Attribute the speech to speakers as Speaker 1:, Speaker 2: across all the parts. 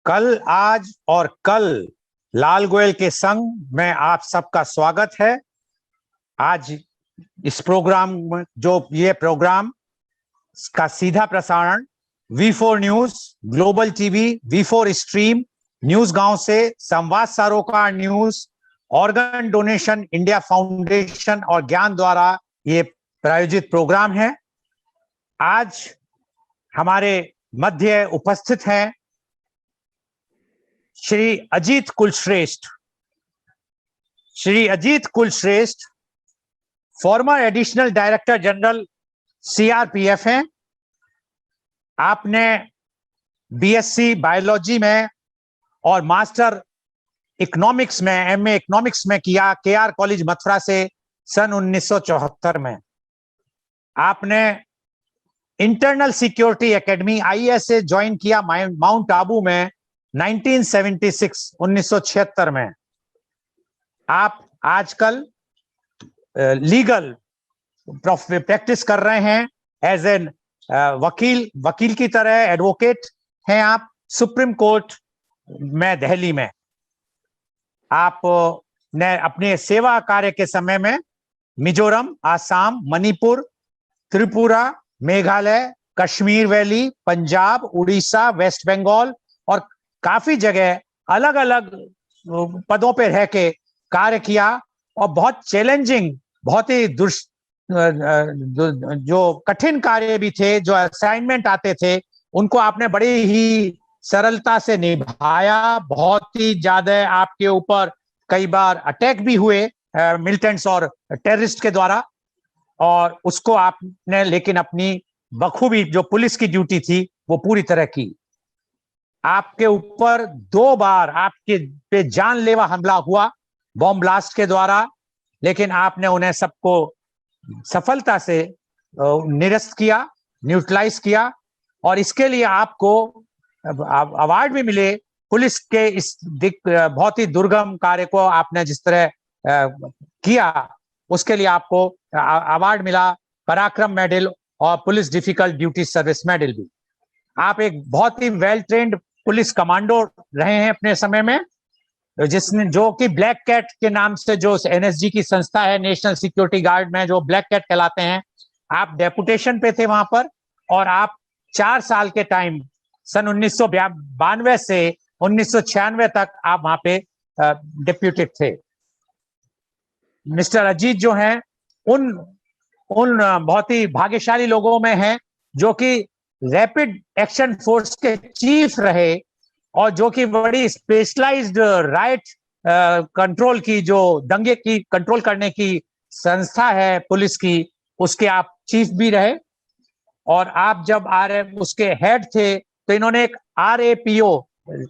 Speaker 1: कल, आज और कल लाल गोयल के संग में आप सबका स्वागत है। आज इस प्रोग्राम में ये प्रोग्राम का सीधा प्रसारण V4 news, global TV, V4 stream, news गांव से, संवाद सरोकार news, organ donation India foundation और ज्ञान द्वारा ये प्रायोजित प्रोग्राम है। आज हमारे मध्य उपस्थित हैं Shri Ajit Kulshreshtha. Shri Ajit Kulshreshtha farmer additional director general CRPF हैं। आपने BSc बायोलॉजी में और मास्टर इकोनॉमिक्स में MA इकोनॉमिक्स में किया KR कॉलेज मथुरा से सन 1974 में। आपने internal security academy ISA join किया माउंट आबू में 1976 में। आप आजकल लीगल प्रैक्टिस कर रहे हैं एज एन वकील की तरह, एडवोकेट हैं आप सुप्रीम कोर्ट में दिल्ली में। आप ने अपने सेवा कार्य के समय में मिजोरम, आसाम, मणिपुर, त्रिपुरा, मेघालय, कश्मीर वैली, पंजाब, उड़ीसा, वेस्ट बंगाल और काफी जगह अलग अलग पदों पे रह के कार्य किया और बहुत चैलेंजिंग, बहुत ही जो कठिन कार्य भी थे, जो असाइनमेंट आते थे, उनको आपने बड़ी ही सरलता से निभाया। बहुत ही ज्यादा आपके ऊपर कई बार अटैक भी हुए मिलिटेंट्स और टेररिस्ट के द्वारा, और उसको आपने लेकिन अपनी बखूबी जो पुलिस की ड्यूटी थी वो पूरी तरह की। आपके ऊपर 2 बार आपके पे जानलेवा हमला हुआ बॉम्ब ब्लास्ट के द्वारा, लेकिन आपने उन्हें सबको सफलता से निरस्त किया, न्यूट्रलाइज किया, और इसके लिए आपको अवार्ड भी मिले। पुलिस के इस बहुत ही दुर्गम कार्य को आपने जिस तरह किया, उसके लिए आपको अवार्ड मिला, पराक्रम मेडल और police difficult duty service medal भी। आप एक बहुत ही वेल ट्रेन्ड पुलिस कमांडो रहे हैं अपने समय में, जो कि ब्लैक कैट के नाम से जो NSG की संस्था है, नेशनल सिक्योरिटी गार्ड में जो ब्लैक कैट कहलाते हैं, आप डेपुटेशन पे थे वहां पर, और आप 4 साल के टाइम सन 1992 से 1996 तक आप वहां पे डिप्यूटेड थे। मिस्टर अजीत जो हैं उन बहुत ही भाग्यशाली लोगों में हैं जो कि रैपिड एक्शन फोर्स के चीफ रहे, और जो कि बड़ी स्पेशलाइज्ड राइट कंट्रोल की, जो दंगे की कंट्रोल करने की संस्था है पुलिस की, उसके आप चीफ भी रहे। और आप जब उसके हेड थे तो इन्होंने एक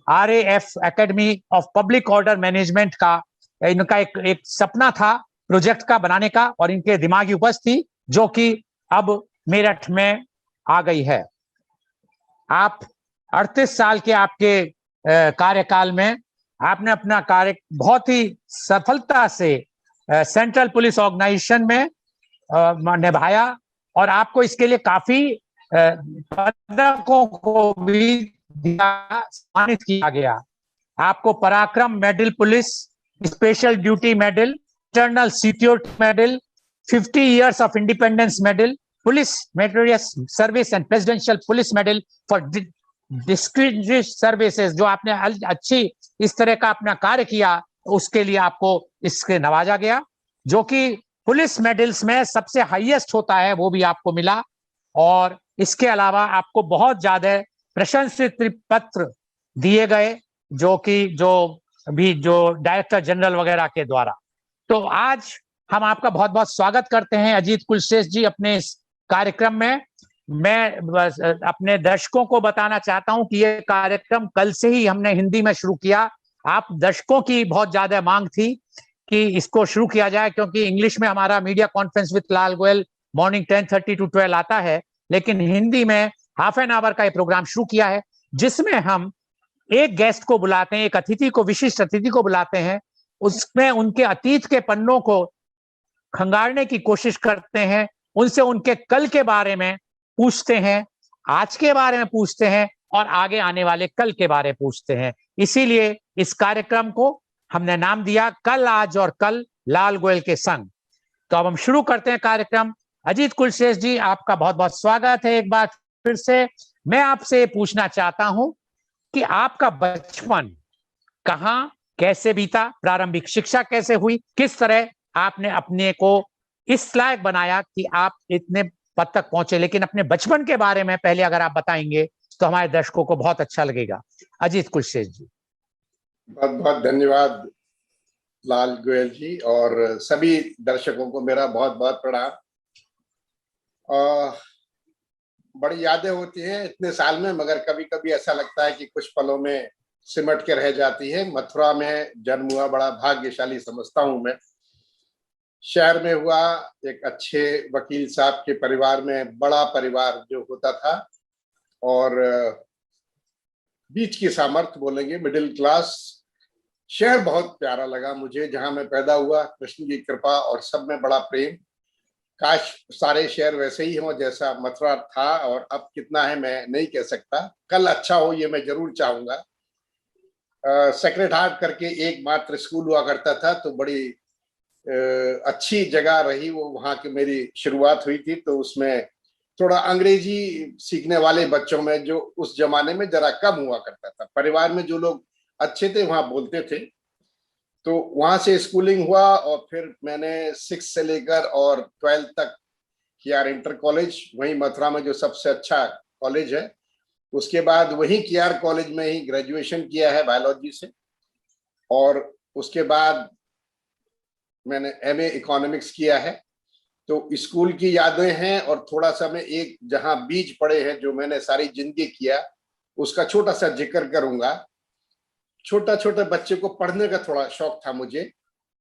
Speaker 1: RAF academy of public order management का इनका एक सपना था प्रोजेक्ट का बनाने का, और इनके दिमागी उपज थी जो कि अब मेरठ में आ गई है। आप 38 साल के आपके कार्यकाल में आपने अपना कार्य बहुत ही सफलता से सेंट्रल पुलिस ऑर्गेनाइजेशन में निभाया, और आपको इसके लिए काफी पदकों को भी सम्मानित किया गया। आपको पराक्रम medal police, special duty medal, internal security medal, 50 years of independence medal, police meritorious service and presidential police medal for distinguished services, जो आपने अच्छी इस तरह का अपना कार्य किया, उसके लिए आपको इसके नवाजा गया, जो कि पुलिस मेडल्स में सबसे हाईएस्ट होता है, वो भी आपको मिला। और इसके अलावा आपको बहुत ज्यादा प्रशंसित पत्र दिए गए, जो डायरेक्टर जनरल वगैरह के द्वारा। तो आज हम आपका बहुत बहुत स्वागत करते हैं अजीत कुलश्रेष्ठ जी अपने इस कार्यक्रम में। मैं अपने दर्शकों को बताना चाहता हूं कि ये कार्यक्रम कल से ही हमने हिंदी में शुरू किया। आप दर्शकों की बहुत ज्यादा मांग थी कि इसको शुरू किया जाए, क्योंकि इंग्लिश में हमारा media conference with Lal Goyal morning 10:30 to 12 आता है, लेकिन हिंदी में हाफ एन आवर का ये प्रोग्राम शुरू किया है, जिसमें हम एक गेस्ट को बुलाते हैं, एक अतिथि को, विशिष्ट अतिथि को बुलाते हैं, उसमें उनके अतीत के पन्नों को खंगालने की कोशिश करते हैं, उनसे उनके कल के बारे में पूछते हैं, आज के बारे में पूछते हैं, और आगे आने वाले कल के बारे में पूछते हैं। इसीलिए इस कार्यक्रम को हमने नाम दिया कल, आज और कल, लाल गोयल के संग। तो अब हम शुरू करते हैं कार्यक्रम। अजीत कुलशेष जी, आपका बहुत बहुत स्वागत है एक बार फिर से। मैं आपसे पूछना चाहता हूं कि आपका बचपन कहाँ कैसे बीता, प्रारंभिक शिक्षा कैसे हुई, किस तरह आपने अपने को इस लायक बनाया कि आप इतने पद तक पहुंचे। लेकिन अपने बचपन के बारे में पहले अगर आप बताएंगे तो हमारे दर्शकों को बहुत अच्छा लगेगा। अजीत कुलशेष जी।
Speaker 2: बहुत बहुत धन्यवाद लाल गोयल जी, और सभी दर्शकों को मेरा बहुत बहुत प्रणाम। बड़ी यादें होती हैं इतने साल में, मगर कभी कभी ऐसा लगता है कि कुछ पलों में सिमट के रह जाती है। मथुरा में जन्म हुआ, बड़ा भाग्यशाली समझता हूं मैं। शहर में हुआ, एक अच्छे वकील साहब के परिवार में, बड़ा परिवार जो होता था, और बीच की सामर्थ्य बोलेंगे, मिडिल क्लास। शहर बहुत प्यारा लगा मुझे, जहां मैं पैदा हुआ। कृष्ण की कृपा और सब में बड़ा प्रेम। काश सारे शहर वैसे ही हों जैसा मथुरा था, और अब कितना है मैं नहीं कह सकता। कल अच्छा हो ये मैं जरूर चाहूंगा। सेक्रेड हार्ट करके एक मात्र स्कूल हुआ करता था, तो बड़ी अच्छी जगह रही वो, वहां की मेरी शुरुआत हुई थी। तो उसमें थोड़ा अंग्रेजी सीखने वाले बच्चों में, जो उस जमाने में जरा कम हुआ करता था, परिवार में जो लोग अच्छे थे वहां बोलते थे। तो वहां से स्कूलिंग हुआ, और फिर मैंने 6 से लेकर और 12 तक किया इंटर कॉलेज, वहीं मथुरा में जो सबसे अच्छा कॉलेज है। उसके बाद वहीं कियार कॉलेज में ही ग्रेजुएशन किया है बायोलॉजी से, और उसके बाद मैंने एमए इकोनॉमिक्स किया है। तो स्कूल की यादें हैं, और थोड़ा सा मैं एक जहां बीज पड़े हैं जो मैंने सारी जिंदगी किया, उसका छोटा सा जिक्र करूंगा। छोटा छोटे बच्चे को पढ़ने का थोड़ा शौक था मुझे।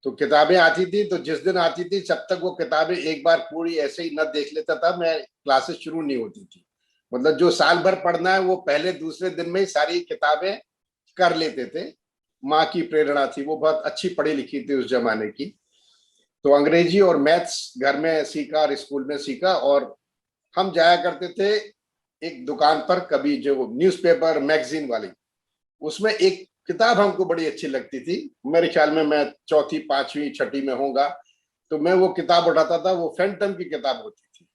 Speaker 2: तो किताबें आती थी, तो जिस दिन आती थी जब तक वो किताबें एक बार पूरी ऐसे ही न देख लेता था, मैं क्लासेस शुरू नहीं होती थी। मतलब जो साल भर पढ़ना है वो पहले दूसरे दिन में ही सारी किताबें कर लेते थे। माँ की प्रेरणा थी, वो बहुत अच्छी पढ़ी लिखी थी उस जमाने की। तो अंग्रेजी और मैथ्स घर में सीखा और स्कूल में सीखा। और हम जाया करते थे एक दुकान पर, कभी जो न्यूज़पेपर मैगजीन वाली, उसमें एक किताब हमको बड़ी अच्छी लगती थी। मेरे ख्याल में मैं चौथी पांचवी छठी में होऊंगा, तो मैं वो किताब उठाता था। वो फैंटम की किताब होती थी,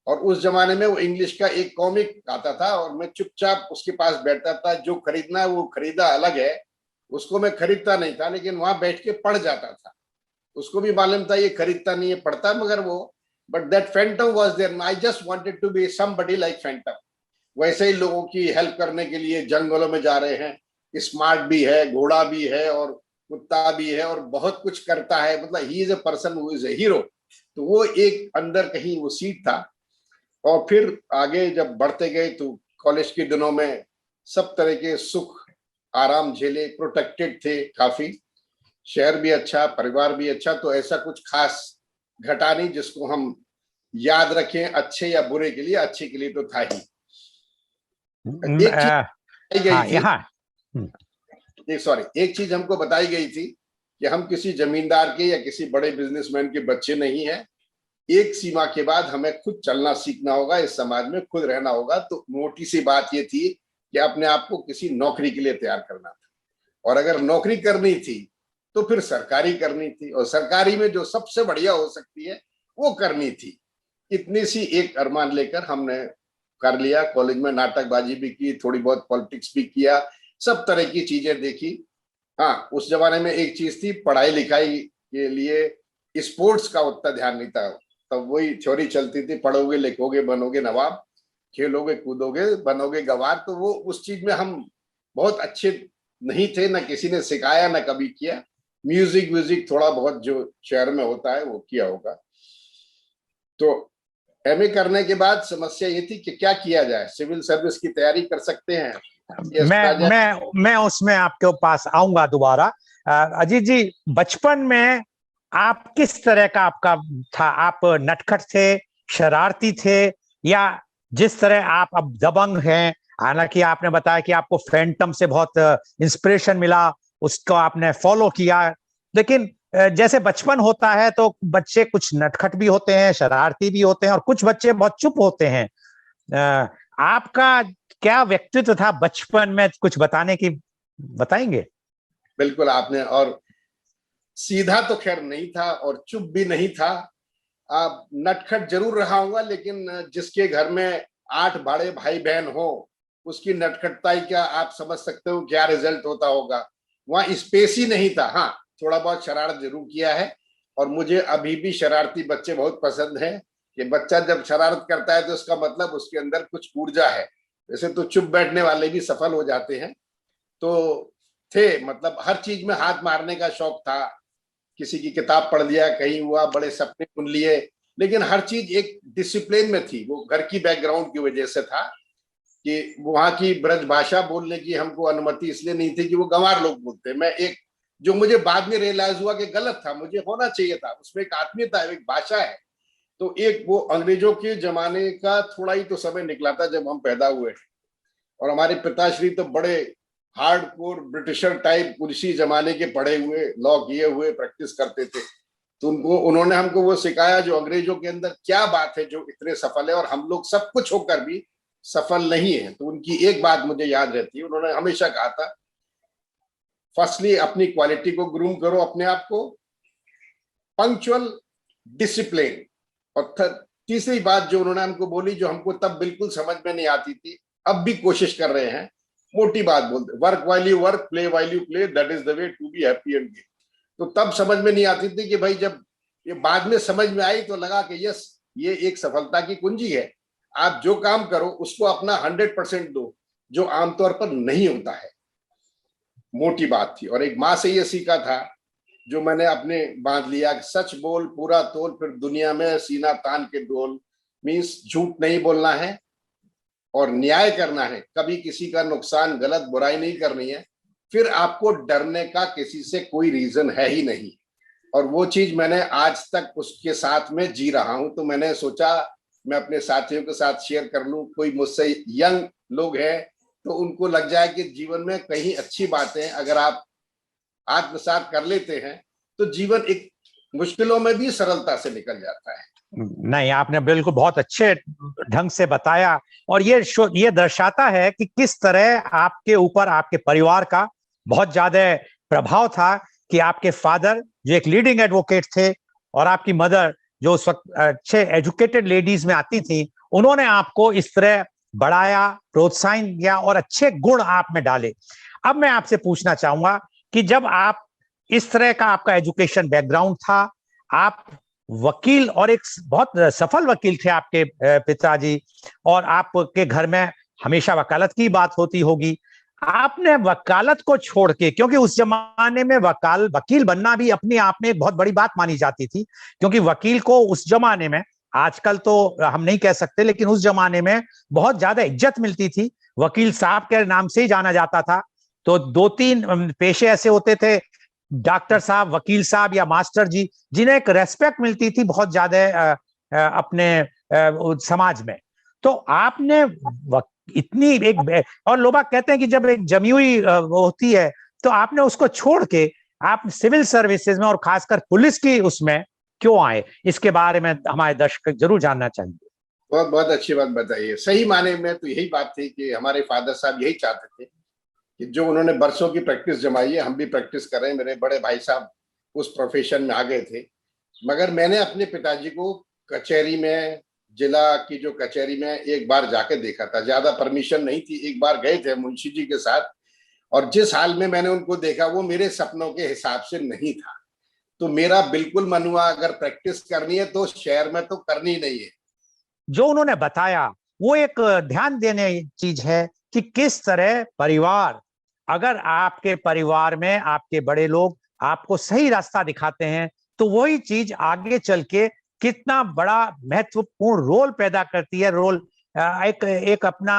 Speaker 2: और उस जमाने में वो इंग्लिश का एक कॉमिक आता था, और मैं चुपचाप उसके पास बैठता था। जो खरीदना है वो खरीदा अलग है, उसको मैं खरीदता नहीं था, लेकिन वहां बैठ के पढ़ जाता था। उसको भी मालूम था ये खरीदता नहीं है, पढ़ता, मगर वो, but that Phantom was there. I just wanted to be somebody like Phantom. वैसे ही लोगों की हेल्प करने के लिए जंगलों में जा रहे हैं, स्मार्ट भी है, घोड़ा भी है, और कुत्ता भी है, और बहुत कुछ करता है। मतलब he is a person who is a hero. तो वो एक अंदर कहीं वो सीट था। और फिर आगे जब बढ़ते गए, तो कॉलेज के दिनों में सब तरह के सुख आराम झेले, प्रोटेक्टेड थे काफी। शहर भी अच्छा, परिवार भी अच्छा, तो ऐसा कुछ खास घटा नहीं जिसको हम याद रखें, अच्छे या बुरे के लिए। अच्छे के लिए तो था ही। एक चीज गई थी, एक चीज हमको बताई गई थी कि हम किसी जमींदार के या किसी बड़े बिजनेसमैन के बच्चे नहीं हैं। एक सीमा के बाद हमें खुद चलना सीखना होगा, इस समाज में खुद रहना होगा। तो मोटी सी बात ये थी कि अपने आप को किसी नौकरी के लिए तैयार करना था, और अगर नौकरी करनी थी तो फिर सरकारी करनी थी, और सरकारी में जो सबसे बढ़िया हो सकती है वो करनी थी। इतनी सी एक अरमान लेकर हमने कर लिया। कॉलेज में नाटकबाजी भी की, थोड़ी बहुत पॉलिटिक्स भी किया, सब तरह की चीजें देखी। हाँ, उस जमाने में एक चीज थी, पढ़ाई लिखाई के लिए स्पोर्ट्स का उतना ध्यान नहीं था। तब वही थ्योरी चलती थी, पढ़ोगे लिखोगे बनोगे नवाब, खेलोगे कूदोगे बनोगे गवार। तो वो उस चीज में हम बहुत अच्छे नहीं थे, ना किसी ने सिखाया ना कभी किया। म्यूजिक व्यूजिक थोड़ा बहुत जो शहर में होता है वो किया होगा। तो एमए करने के बाद समस्या ये थी कि क्या किया जाए। सिविल सर्विस की तैयारी कर सकते हैं,
Speaker 1: मैं उसमें आपके पास आऊंगा दोबारा। अजीत जी, बचपन में आप किस तरह का आपका था? आप नटखट थे, शरारती थे, या जिस तरह आप अब दबंग हैं? हालांकि आपने बताया कि आपको फैंटम से बहुत इंस्पिरेशन मिला, उसको आपने फॉलो किया, लेकिन जैसे बचपन होता है तो बच्चे कुछ नटखट भी होते हैं, शरारती भी होते हैं, और कुछ बच्चे बहुत चुप होते हैं। आपका क्या व्यक्तित्व था बचपन में, कुछ बताएंगे?
Speaker 2: बिल्कुल आपने, और सीधा तो खैर नहीं था और चुप भी नहीं था। आप नटखट जरूर रहा होगा, लेकिन जिसके घर में 8 बड़े भाई बहन हो, उसकी नटखटताई क्या आप समझ सकते हो क्या रिजल्ट होता होगा। वहां स्पेस ही नहीं था। हाँ, थोड़ा बहुत शरारत जरूर किया है, और मुझे अभी भी शरारती बच्चे बहुत पसंद हैं। कि बच्चा जब शरारत करता है तो उसका मतलब उसके अंदर कुछ ऊर्जा है। वैसे तो चुप बैठने वाले भी सफल हो जाते हैं। तो थे, मतलब हर चीज में हाथ मारने का शौक था। किसी की किताब पढ़ लिया, कहीं हुआ, बड़े सपने बुन लिए, लेकिन हर चीज एक डिसिप्लिन में थी। वो घर की बैकग्राउंड की वजह से था कि वहां की ब्रज भाषा बोलने की हमको अनुमति इसलिए नहीं थी कि वो गंवार लोग बोलते। मैं एक, जो मुझे बाद में रियलाइज हुआ कि गलत था, मुझे होना चाहिए था, उसमें एक आत्मीयता है, एक भाषा है। तो एक वो अंग्रेजों के जमाने का थोड़ा ही तो समय निकला था जब हम पैदा हुए, और हमारे पिताश्री तो बड़े हार्डकोर ब्रिटिशर टाइप उसी जमाने के पढ़े हुए, लॉ किए हुए प्रैक्टिस करते थे। तो उन्होंने हमको वो सिखाया जो अंग्रेजों के अंदर क्या बात है जो इतने सफल है, और हम लोग सब कुछ होकर भी सफल नहीं है। तो उनकी एक बात मुझे याद रहती है, उन्होंने हमेशा कहा था, फर्स्टली अपनी क्वालिटी को ग्रूम करो, अपने आप को पंक्चुअल, डिसिप्लिन। और तीसरी बात जो उन्होंने हमको बोली, जो हमको तब बिल्कुल समझ में नहीं आती थी, अब भी कोशिश कर रहे हैं, मोटी बात बोलते, work while you work, play while you play, that is the way to be happy and game. तो तब समझ में नहीं आती थी कि भाई, जब ये बाद में समझ में आई तो लगा कि यस, ये एक सफलता की कुंजी है। आप जो काम करो उसको अपना 100% दो, जो आमतौर पर नहीं होता है। मोटी बात थी। और एक माँ से ये सीखा था, जो मैंने अपने बांध लिया, सच बोल पूरा तोल, फिर दुनिया में सीना तान के डोल। मीन्स झूठ नहीं बोलना है और न्याय करना है, कभी किसी का नुकसान, गलत बुराई नहीं करनी है, फिर आपको डरने का किसी से कोई रीजन है ही नहीं। और वो चीज मैंने आज तक उसके साथ में जी रहा हूं। तो मैंने सोचा मैं अपने साथियों के साथ शेयर कर लूं, कोई मुझसे यंग लोग हैं तो उनको लग जाए कि जीवन में कहीं अच्छी बातें अगर आप आत्मसात कर लेते हैं तो जीवन एक मुश्किलों में भी सरलता से निकल जाता है।
Speaker 1: नहीं, आपने बिल्कुल बहुत अच्छे ढंग से बताया, और ये दर्शाता है कि किस तरह आपके ऊपर आपके परिवार का बहुत ज्यादा प्रभाव था। कि आपके फादर जो एक लीडिंग एडवोकेट थे, और आपकी मदर जो उस वक्त अच्छे एजुकेटेड लेडीज में आती थी, उन्होंने आपको इस तरह बढ़ाया, प्रोत्साहन दिया और अच्छे गुण आप में डाले। अब मैं आपसे पूछना चाहूंगा कि जब आप इस तरह का आपका एजुकेशन बैकग्राउंड था, आप वकील, और एक बहुत सफल वकील थे आपके पिताजी, और आपके घर में हमेशा वकालत की बात होती होगी, आपने वकालत को छोड़ के, क्योंकि उस जमाने में वकील बनना भी अपने आप में एक बहुत बड़ी बात मानी जाती थी, क्योंकि वकील को उस जमाने में, आजकल तो हम नहीं कह सकते, लेकिन उस जमाने में बहुत ज्यादा इज्जत मिलती थी। वकील साहब के नाम से ही जाना जाता था। तो 2-3 पेशे ऐसे होते थे, डॉक्टर साहब, वकील साहब या मास्टर जी, जिन्हें एक रेस्पेक्ट मिलती थी बहुत ज्यादा अपने समाज में। तो आपने इतनी एक, और लोग कहते हैं कि जब एक जमी हुई वो होती है, तो आपने उसको छोड़ के आप सिविल सर्विसेज में और खासकर पुलिस की उसमें क्यों आए, इसके बारे में हमारे दर्शक जरूर जानना चाहिए।
Speaker 2: बहुत बहुत अच्छी बात बताइए। सही माने में तो यही बात थी कि हमारे फादर साहब यही चाहते थे कि जो उन्होंने बरसों की प्रैक्टिस जमाई है, हम भी प्रैक्टिस कर रहे हैं। मेरे बड़े भाई साहब उस प्रोफेशन में आ गए थे, मगर मैंने अपने पिताजी को कचहरी में, जिला की जो कचहरी में एक बार जाके देखा था। ज्यादा परमिशन नहीं थी, एक बार गए थे मुंशी जी के साथ, और जिस हाल में मैंने उनको देखा वो मेरे सपनों के हिसाब से नहीं था। तो मेरा बिल्कुल मन हुआ, अगर प्रैक्टिस करनी है तो शहर में तो करनी नहीं है।
Speaker 1: जो उन्होंने बताया वो एक ध्यान देने चीज है कि किस तरह परिवार, अगर आपके परिवार में आपके बड़े लोग आपको सही रास्ता दिखाते हैं, तो वही चीज आगे चल के कितना बड़ा महत्वपूर्ण रोल पैदा करती है। रोल एक अपना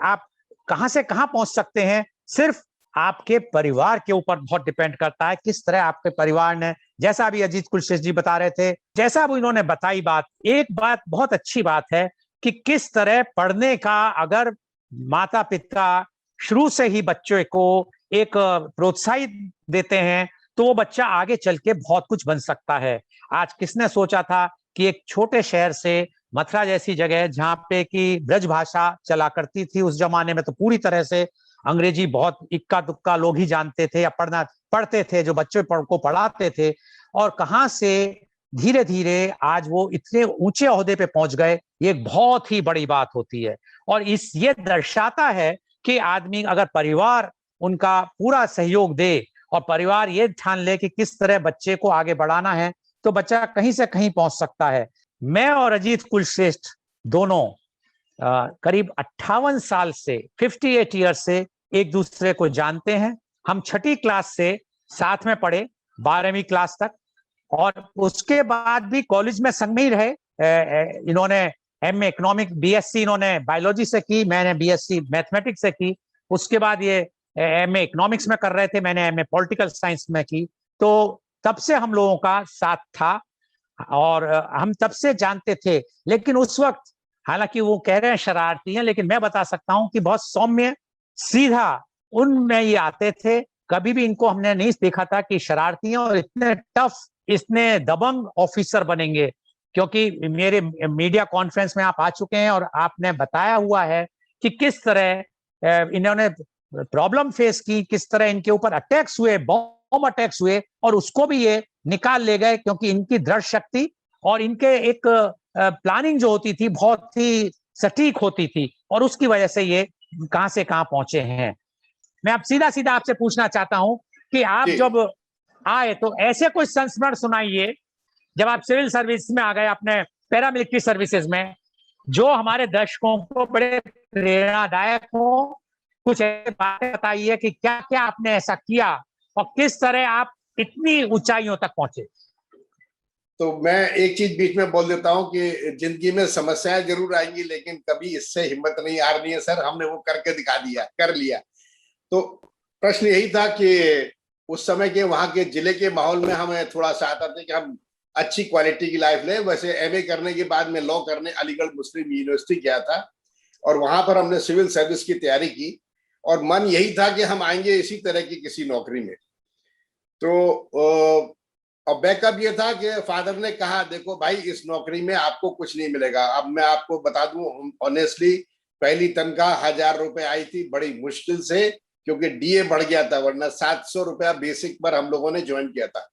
Speaker 1: आप कहां से कहां पहुंच सकते हैं, सिर्फ आपके परिवार के ऊपर बहुत डिपेंड करता है, किस तरह आपके परिवार ने, जैसा अभी अजीत कुलश्रेष्ठ जी बता रहे थे, जैसा अब इन्होंने बताई बात, एक बात बहुत अच्छी बात है कि किस तरह पढ़ने का, अगर माता पिता शुरू से ही बच्चों को एक प्रोत्साहित देते हैं, तो वो बच्चा आगे चल के बहुत कुछ बन सकता है। आज किसने सोचा था कि एक छोटे शहर से मथुरा जैसी जगह जहाँ पे कि ब्रज भाषा चला करती थी उस जमाने में, तो पूरी तरह से अंग्रेजी बहुत इक्का दुक्का लोग ही जानते थे या पढ़ते थे, जो बच्चों को पढ़ाते थे। और कहाँ से धीरे धीरे आज वो इतने ऊंचे ओहदे पे पहुंच गए, ये एक बहुत ही बड़ी बात होती है। और ये दर्शाता है कि आदमी अगर परिवार उनका पूरा सहयोग दे और परिवार ये ठान ले कि किस तरह बच्चे को आगे बढ़ाना है, तो बच्चा कहीं से कहीं पहुंच सकता है। मैं और अजीत कुलश्रेष्ठ दोनों करीब 58 साल से 58 ईयर से एक दूसरे को जानते हैं। हम 6ठी क्लास से साथ में पढ़े 12वीं क्लास तक, और उसके बाद भी कॉलेज में संग में ही रहे। इन्होंने एमए इकोनॉमिक बीएससी इन्होंने बायोलॉजी से की, मैंने बीएससी मैथमेटिक्स से की। उसके बाद ये एमए इकोनॉमिक्स में कर रहे थे, मैंने एमए पॉलिटिकल साइंस में की। तो तब से हम लोगों का साथ था और हम तब से जानते थे। लेकिन उस वक्त, हालांकि वो कह रहे हैं शरारती हैं, लेकिन मैं बता सकता हूं कि बहुत सौम्य सीधा उनमें ये आते थे। कभी भी इनको हमने नहीं देखा था कि शरारती हैं और इतने टफ, इतने दबंग ऑफिसर बनेंगे। क्योंकि मेरे मीडिया कॉन्फ्रेंस में आप आ चुके हैं और आपने बताया हुआ है कि किस तरह इन्होंने प्रॉब्लम फेस की, किस तरह इनके ऊपर अटैक्स हुए, बॉम्ब अटैक्स हुए, और उसको भी ये निकाल ले गए, क्योंकि इनकी दृढ़ शक्ति और इनके एक प्लानिंग जो होती थी बहुत ही सटीक होती थी, और उसकी वजह से ये कहां से कहां पहुंचे हैं। मैं अब सीधा सीधा आपसे पूछना चाहता हूं कि आप जब आए तो ऐसे कोई संस्मरण सुनाइए जब आप सिविल सर्विस में आ गए, अपने पैरामिलिट्री सर्विसेज में, जो हमारे दर्शकों को बड़े प्रेरणादायक हो। कुछ ऐसी बातें बताइए कि क्या क्या आपने ऐसा किया और किस तरह आप इतनी ऊंचाइयों तक पहुंचे।
Speaker 2: तो मैं एक चीज बीच में बोल देता हूं कि जिंदगी में समस्याएं जरूर आएंगी, लेकिन कभी इससे हिम्मत नहीं हारनी है सर। हमने वो करके दिखा दिया, कर लिया। तो प्रश्न यही था कि उस समय के वहां के जिले के माहौल में हमें थोड़ा सा आता था कि हम अच्छी क्वालिटी की लाइफ लें। वैसे एमए करने के बाद में लॉ करने अलीगढ़ मुस्लिम यूनिवर्सिटी गया था, और वहां पर हमने सिविल सर्विस की तैयारी की, और मन यही था कि हम आएंगे इसी तरह की किसी नौकरी में। तो और बैकअप ये था कि फादर ने कहा, देखो भाई, इस नौकरी में आपको कुछ नहीं मिलेगा। अब मैं आपको बता दूं ऑनेस्टली, पहली तनख्वाह 1000 रुपए आई थी, बड़ी मुश्किल से, क्योंकि डीए बढ़ गया था, वरना 700 रुपया बेसिक पर हम लोगों ने ज्वाइन किया था।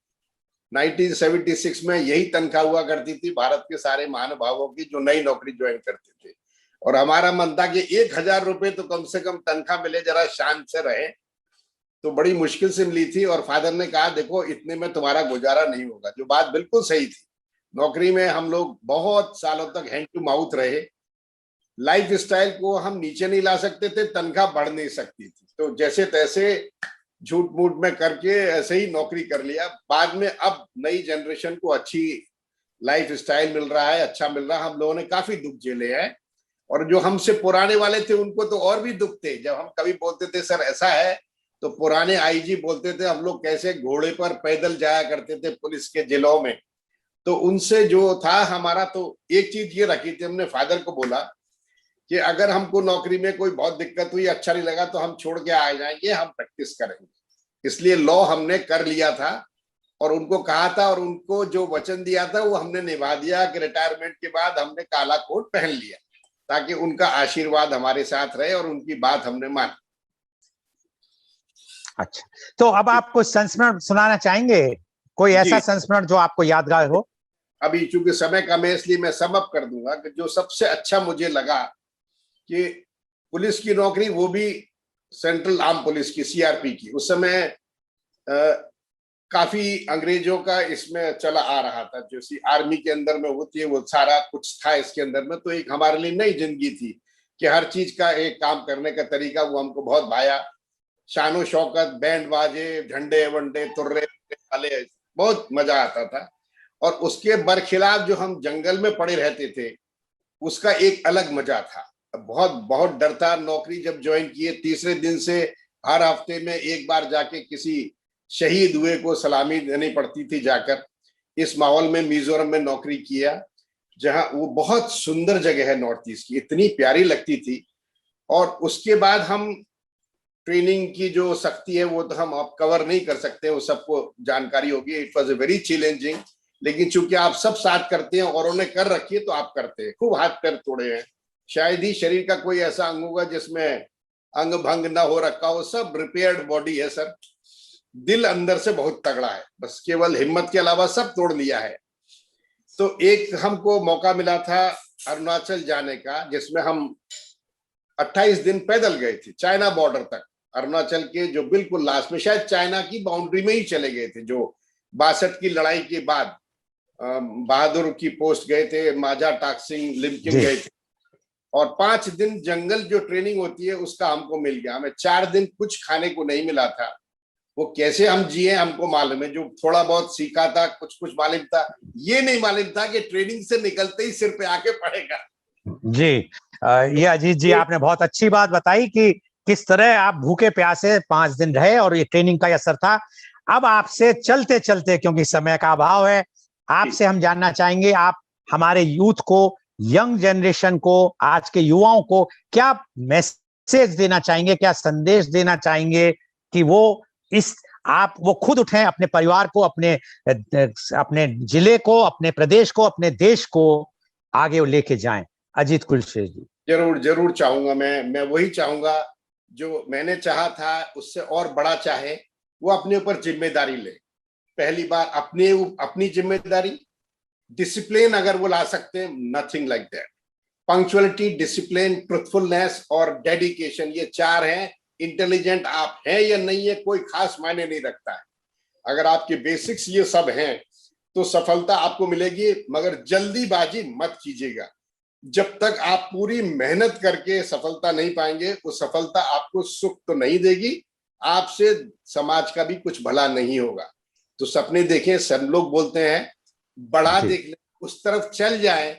Speaker 2: 1976 में यही तनख्वाह हुआ करती थी भारत के सारे महानुभावों की जो नई नौकरी ज्वाइन करते थे। और हमारा मन था कि 1000 रुपए तो कम से कम तनख्वाह मिले, जरा शान से रहे। तो बड़ी मुश्किल से मिली थी, और फादर ने कहा, देखो इतने में तुम्हारा गुजारा नहीं होगा, जो बात बिल्कुल सही थी। नौकरी में हम लोग बहुत सालों तक हैंड टू माउथ रहे। लाइफ स्टाइल को हम नीचे नहीं ला सकते थे, तनख्वाह बढ़ नहीं सकती थी, तो जैसे तैसे झूठ मूठ में करके ऐसे ही नौकरी कर लिया। बाद में अब नई जनरेशन को अच्छी लाइफ स्टाइल मिल रहा है, अच्छा मिल रहा है। हम लोगों ने काफी दुख झेले हैं, और जो हमसे पुराने वाले थे उनको तो और भी दुख थे। जब हम कभी बोलते थे सर ऐसा है, तो पुराने आईजी बोलते थे हम लोग कैसे घोड़े पर पैदल जाया करते थे पुलिस के जिलों में। तो उनसे जो था हमारा, तो एक चीज ये रखी थी हमने, फादर को बोला कि अगर हमको नौकरी में कोई बहुत दिक्कत हुई, अच्छा नहीं लगा, तो हम छोड़ के आ जाएंगे, हम प्रैक्टिस करेंगे। इसलिए लॉ हमने कर लिया था, और उनको कहा था, और उनको जो वचन दिया था वो हमने निभा दिया कि रिटायरमेंट के बाद हमने काला कोट पहन लिया, ताकि उनका आशीर्वाद हमारे साथ रहे, और उनकी बात हमने मानी।
Speaker 1: अच्छा, तो अब आप कुछ संस्मरण सुनाना चाहेंगे? कोई ऐसा संस्मरण जो आपको यादगार हो?
Speaker 2: अभी चूंकि समय कम है, इसलिए मैं सम अप कर दूंगा कि जो सबसे अच्छा मुझे लगा कि पुलिस की नौकरी, वो भी सेंट्रल आर्म पुलिस की, सीआरपी की। उस समय काफी अंग्रेजों का इसमें चला आ रहा था, जो आर्मी के अंदर में होती है, वो सारा कुछ था इसके अंदर में। तो एक हमारे लिए नई जिंदगी थी कि हर चीज का एक काम करने का तरीका, वो हमको बहुत भाया। शानो शौकत, बैंड बाजे, झंडे वंडे, तुर्रे वाले, बहुत मजा आता था। और उसके बरखिलाफ जो हम जंगल में पड़े रहते थे, उसका एक अलग मजा था। बहुत बहुत डर था। नौकरी जब ज्वाइन किए, तीसरे दिन से हर हफ्ते में एक बार जाके किसी शहीद हुए को सलामी देनी पड़ती थी जाकर। इस माहौल में मिजोरम में नौकरी किया, जहां वो बहुत सुंदर जगह है नॉर्थ ईस्ट की, इतनी प्यारी लगती थी। और उसके बाद हम ट्रेनिंग की जो सख्ती है वो तो हम अब कवर नहीं कर सकते, वो सबको जानकारी होगी। It was a very challenging, लेकिन चूंकि आप सब साथ करते हैं और उन्हें कर रखी है तो आप करते हैं। खूब हाथ पैर तोड़े हैं, शायद ही शरीर का कोई ऐसा अंग होगा जिसमें अंग भंग ना हो रखा हो, सब रिपेयर्ड बॉडी है सर। दिल अंदर से बहुत तगड़ा है, बस केवल हिम्मत के अलावा सब तोड़ लिया है। तो एक हमको मौका मिला था अरुणाचल जाने का, जिसमें हम 28 दिन पैदल गए थे चाइना बॉर्डर तक। अरुणाचल के जो बिल्कुल लास्ट में, शायद चाइना की बाउंड्री में ही चले गए थे, जो 62 की लड़ाई के बाद बहादुर की पोस्ट गए थे, माजा टाकसिंग लिमकिन गए थे। और 5 दिन जंगल जो ट्रेनिंग होती है उसका हमको मिल गया। हमें 4 दिन कुछ खाने को नहीं मिला था। वो कैसे हम जिए हमको मालूम है, जो थोड़ा बहुत सीखा था, कुछ कुछ मालूम था। ये नहीं मालूम था कि ट्रेनिंग से निकलते ही सिर पे आके पड़ेगा।
Speaker 1: जी, ये अजीत जी आपने बहुत अच्छी बात बताई कि किस तरह आप भूखे प्यासे 5 दिन रहे और ये ट्रेनिंग का असर था। अब आपसे चलते चलते, क्योंकि समय का अभाव है, आपसे हम जानना चाहेंगे, आप हमारे यूथ को, यंग जनरेशन को, आज के युवाओं को क्या मैसेज देना चाहेंगे, क्या संदेश देना चाहेंगे कि वो वो खुद उठें, अपने परिवार को, अपने जिले को, अपने प्रदेश को, अपने देश को आगे लेके जाएं? अजीत कुलश्रेष्ठ जी।
Speaker 2: जरूर जरूर चाहूंगा। मैं वही चाहूंगा जो मैंने चाहा था, उससे और बड़ा चाहे। वो अपने ऊपर जिम्मेदारी ले। पहली बार अपनी जिम्मेदारी, डिसिप्लिन अगर वो ला सकते हैं, nothing like that. Punctuality, discipline, truthfulness और डेडिकेशन, ये 4 हैं। इंटेलिजेंट आप हैं या नहीं है कोई खास मायने नहीं रखता है। अगर आपके बेसिक्स ये सब हैं तो सफलता आपको मिलेगी। मगर जल्दीबाजी मत कीजिएगा। जब तक आप पूरी मेहनत करके सफलता नहीं पाएंगे, वो सफलता आपको सुख तो नहीं देगी, आपसे समाज का भी कुछ भला नहीं होगा। तो सपने देखें। सब लोग बोलते हैं बड़ा देख ले, उस तरफ चल जाए,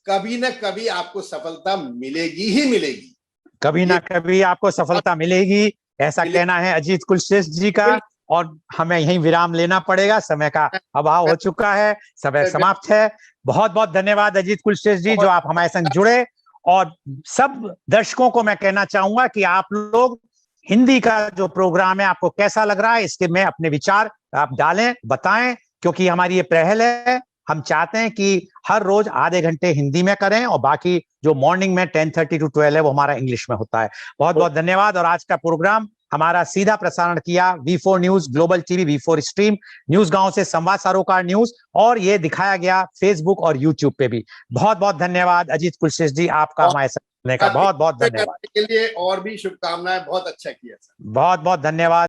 Speaker 2: कभी ना कभी आपको सफलता मिलेगी ही मिलेगी।
Speaker 1: कभी ना कभी आपको सफलता मिलेगी, ऐसा कहना है अजीत कुलश्रेष्ठ जी का। और हमें यहीं विराम लेना पड़ेगा, समय का अभाव हो चुका है, समय समाप्त है। बहुत बहुत धन्यवाद अजीत कुलश्रेष्ठ जी, जो आप हमारे संग जुड़े। और सब दर्शकों को मैं कहना चाहूंगा कि आप लोग हिंदी का जो प्रोग्राम है आपको कैसा लग रहा है, इसके में अपने विचार आप डालें, बताएं, क्योंकि हमारी ये पहल है। हम चाहते हैं कि हर रोज आधे घंटे हिंदी में करें और बाकी जो मॉर्निंग में 10:30 to 12 है वो हमारा इंग्लिश में होता है। बहुत बहुत धन्यवाद। और आज का प्रोग्राम हमारा सीधा प्रसारण किया V4 news, global TV, V4 stream, news गांव से संवाद सरोकार न्यूज, और ये दिखाया गया फेसबुक और यूट्यूब पे भी। बहुत बहुत धन्यवाद अजीत कुलश्रेष्ठ जी, आपका हमारे साथ जुड़ने का बहुत बहुत धन्यवाद
Speaker 2: के लिए। और भी शुभकामनाएं। बहुत अच्छा किया सर।
Speaker 1: बहुत बहुत धन्यवाद।